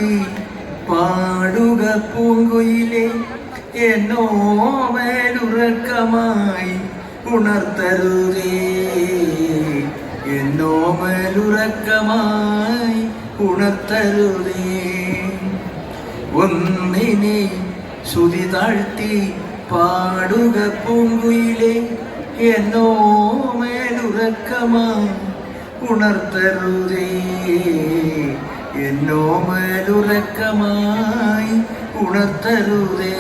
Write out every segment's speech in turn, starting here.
താഴ്ത്തി പാടുക പൂങ്കുയിലെ എന്നോ മേലുറക്കമായി ഉണർത്തരുതേ, എന്നോ മേലുറക്കമായി ഉണർത്തരുതേ. ഒന്നിനെ ശ്രുതി താഴ്ത്തി പാടുക പൂങ്കുയിലെ എന്നോ മേലുറക്കമായി ഉണർത്തരുതേ, എന്നോ മേലുറക്കമായി ഉണർത്തരുതേ.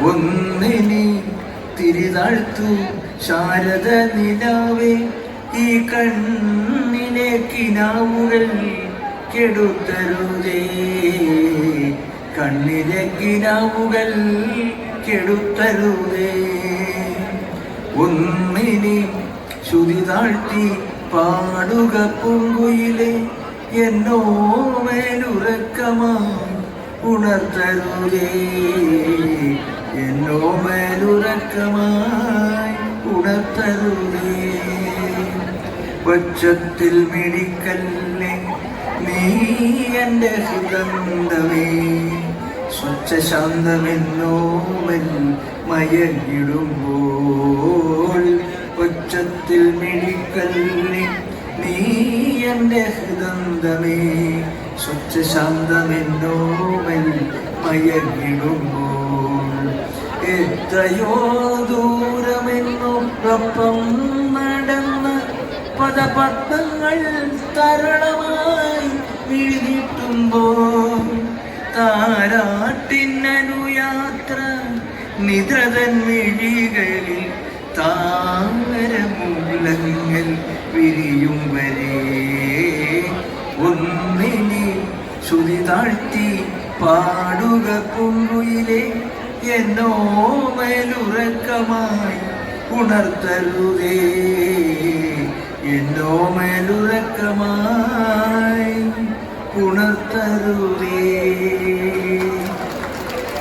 ഒന്നിനെ തിരിതാഴ്ത്തു ശാരദ നിലാവേ, ഈ കണ്ണിലെ കിനാവുകൾ കെടുത്തരുതേ, കണ്ണിലെ കിനാവുകൾ കെടുത്തരുതേ. ഒന്നിനെ ശ്രുതി താഴ്ത്തി പാടുക പൂങ്കുയിലെ എന്നോ മേലുറക്കമായി ഉണർത്തരുതേ, എന്നോ മേലുറക്കമായി ഉണർത്തരുതേ. പക്ഷത്തിൽ മിടിക്കല്ലേ നീ എൻ്റെ ഹൃദന്തമേ, സ്വച്ഛശാന്തമെന്നോമൽ മയങ്ങിടുമ്പോൾ. പക്ഷത്തിൽ മിടിക്കല്ലേ നീ എൻ്റെ ഹൃദന്തമേ, സ്വച്ഛശാന്തമെന്നോമൽ മയങ്ങിടുമ്പോൾ. എത്രയോ ദൂരമെന്നൊപ്പം നടന്ന പദപത്മങ്ങൾ തരണമായി വിഴിഞ്ഞിട്ടുമ്പോൾ, താരാട്ടിനനുയാത്ര നിദ്രതൻ മിഴികളിൽ താമരമൂലങ്ങൾ വിരിയും വരെ. ഒന്നിനെ ശ്രുതി താഴ്ത്തി പാടുക പൂങ്കുയിലെ എന്നോ മേലുറക്കമായി ഉണർത്തരുതേ, എന്നോ മേലുറക്കമായി